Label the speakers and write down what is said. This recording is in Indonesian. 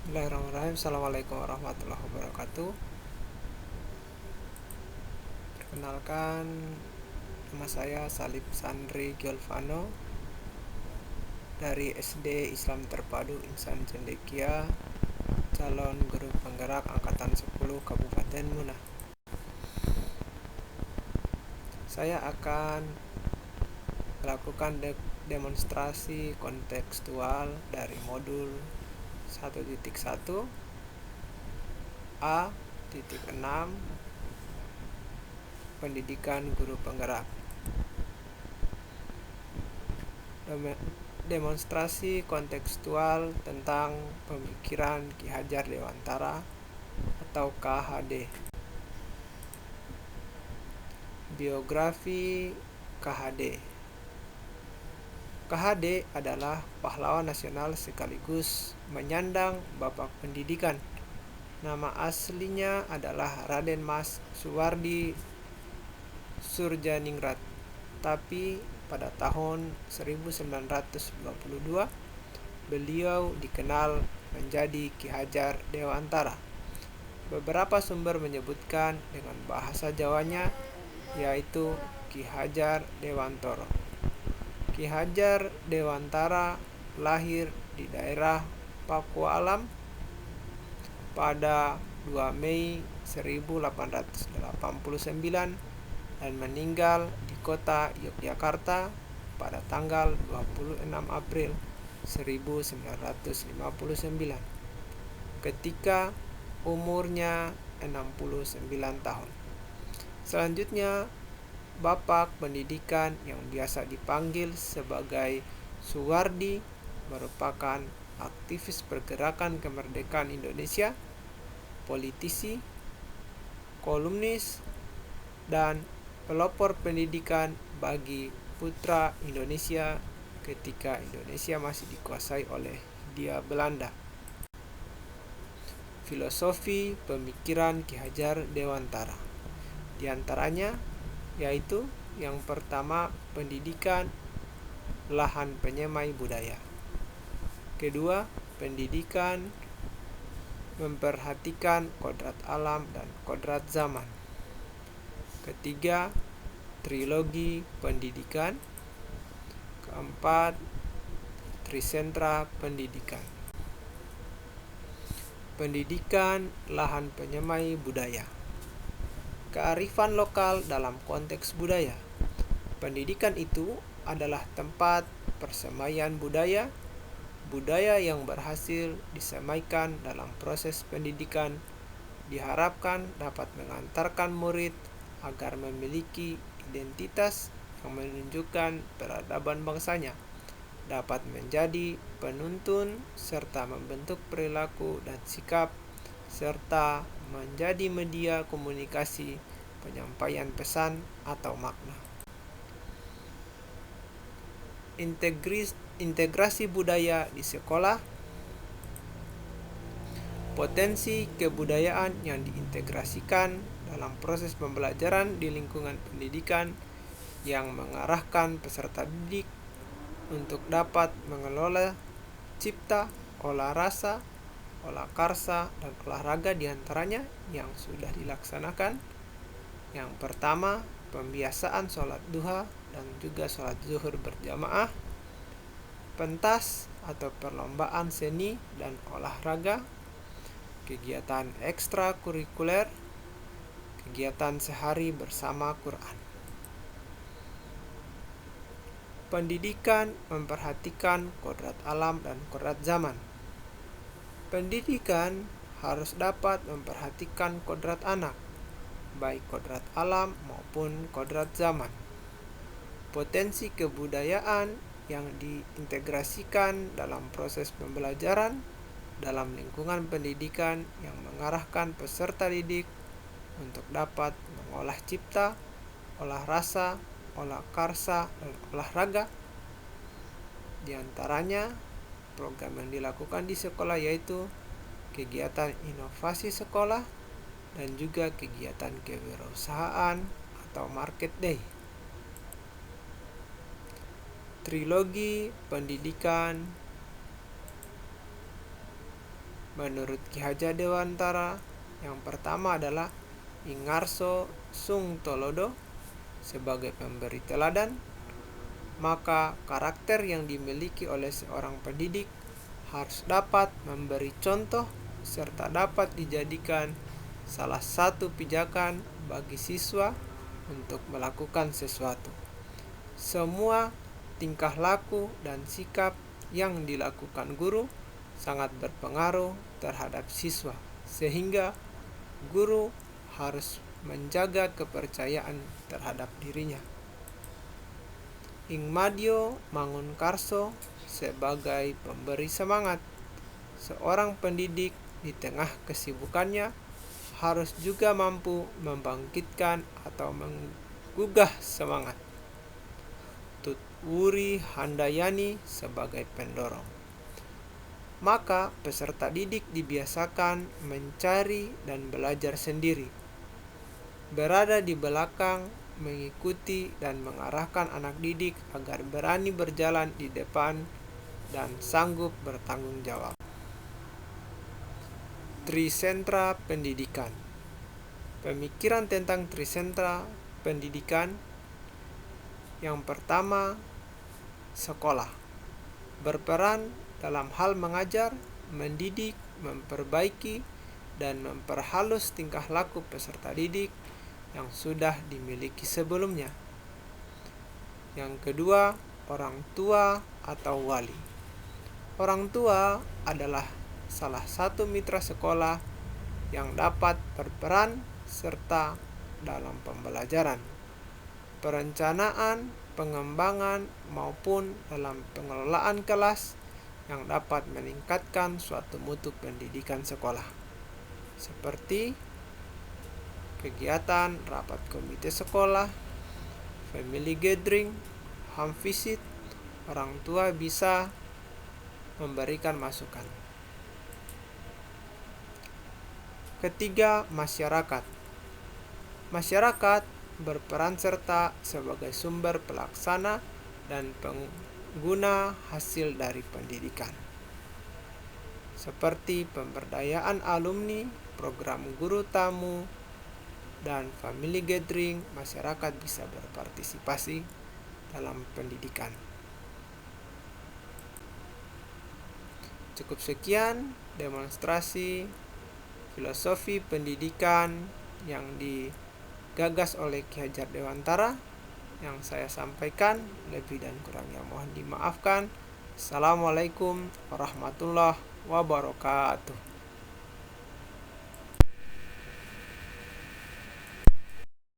Speaker 1: Bismillahirrahmanirrahim. Assalamualaikum warahmatullahi wabarakatuh. Perkenalkan, nama saya Salib Sandri Giolvano dari SD Islam Terpadu Insan Cendekia, calon guru penggerak angkatan 10 Kabupaten Muna. Saya akan melakukan demonstrasi kontekstual dari modul 1.1 A.6 Pendidikan Guru Penggerak. Demonstrasi kontekstual tentang pemikiran Ki Hajar Dewantara atau KHD. Biografi KHD. KHD adalah pahlawan nasional sekaligus menyandang bapak pendidikan. Nama aslinya adalah Raden Mas Suwardi Surjaningrat, tapi pada tahun 1922 beliau dikenal menjadi Ki Hajar Dewantara. Beberapa sumber menyebutkan dengan bahasa Jawanya, yaitu Ki Hajar Dewantoro. Ki Hajar Dewantara lahir di daerah Pakualam pada 2 Mei 1889 dan meninggal di kota Yogyakarta pada tanggal 26 April 1959 ketika umurnya 69 tahun. Selanjutnya, bapak pendidikan yang biasa dipanggil sebagai Suwardi merupakan aktivis pergerakan kemerdekaan Indonesia, politisi, kolumnis, dan pelopor pendidikan bagi putra Indonesia ketika Indonesia masih dikuasai oleh Hindia Belanda. Filosofi pemikiran Ki Hajar Dewantara di antaranya yaitu yang pertama, pendidikan lahan penyemai budaya. Kedua, pendidikan memperhatikan kodrat alam dan kodrat zaman. Ketiga, trilogi pendidikan. Keempat, trisentra pendidikan. Pendidikan lahan penyemai budaya. Kearifan lokal dalam konteks budaya. Pendidikan itu adalah tempat persemaian budaya yang berhasil disemaikan dalam proses pendidikan diharapkan dapat mengantarkan murid agar memiliki identitas yang menunjukkan peradaban bangsanya, dapat menjadi penuntun serta membentuk perilaku dan sikap, serta menjadi media komunikasi penyampaian pesan atau makna. Integrasi budaya di sekolah. Potensi kebudayaan yang diintegrasikan dalam proses pembelajaran di lingkungan pendidikan yang mengarahkan peserta didik untuk dapat mengelola cipta, olah rasa, olah karsa, dan olahraga diantaranya yang sudah dilaksanakan. Yang pertama, pembiasaan sholat duha dan juga sholat zuhur berjamaah, pentas atau perlombaan seni dan olahraga, kegiatan ekstrakurikuler, kegiatan sehari bersama Quran. Pendidikan memperhatikan kodrat alam dan kodrat zaman. Pendidikan harus dapat memperhatikan kodrat anak, baik kodrat alam maupun kodrat zaman. Potensi kebudayaan yang diintegrasikan dalam proses pembelajaran dalam lingkungan pendidikan yang mengarahkan peserta didik untuk dapat mengolah cipta, olah rasa, olah karsa, dan olahraga. Di antaranya program yang dilakukan di sekolah yaitu kegiatan inovasi sekolah dan juga kegiatan kewirausahaan atau market day. Trilogi pendidikan menurut Ki Hajar Dewantara, yang pertama adalah Ingarso Sung Tolodo sebagai pemberi teladan. Maka karakter yang dimiliki oleh seorang pendidik harus dapat memberi contoh serta dapat dijadikan salah satu pijakan bagi siswa untuk melakukan sesuatu. Semua tingkah laku dan sikap yang dilakukan guru sangat berpengaruh terhadap siswa, sehingga guru harus menjaga kepercayaan terhadap dirinya. Ingmadio Mangunkarso sebagai pemberi semangat. Seorang pendidik di tengah kesibukannya harus juga mampu membangkitkan atau menggugah semangat. Tutwuri Handayani sebagai pendorong. Maka peserta didik dibiasakan mencari dan belajar sendiri, berada di belakang, mengikuti dan mengarahkan anak didik agar berani berjalan di depan dan sanggup bertanggung jawab. Trisentra Pendidikan. Pemikiran tentang trisentra pendidikan. Yang pertama, sekolah berperan dalam hal mengajar, mendidik, memperbaiki, dan memperhalus tingkah laku peserta didik yang sudah dimiliki sebelumnya. Yang kedua, orang tua atau wali. Orang tua adalah salah satu mitra sekolah yang dapat berperan serta dalam pembelajaran, perencanaan, pengembangan, maupun dalam pengelolaan kelas yang dapat meningkatkan suatu mutu pendidikan sekolah, seperti kegiatan rapat komite sekolah, family gathering, home visit. Orang tua bisa memberikan masukan. Ketiga, masyarakat. Masyarakat berperan serta sebagai sumber pelaksana dan pengguna hasil dari pendidikan, seperti pemberdayaan alumni, program guru tamu, dan family gathering. Masyarakat bisa berpartisipasi dalam pendidikan. Cukup sekian demonstrasi filosofi pendidikan yang digagas oleh Ki Hajar Dewantara yang saya sampaikan. Lebih dan kurangnya mohon dimaafkan. Assalamualaikum warahmatullahi wabarakatuh.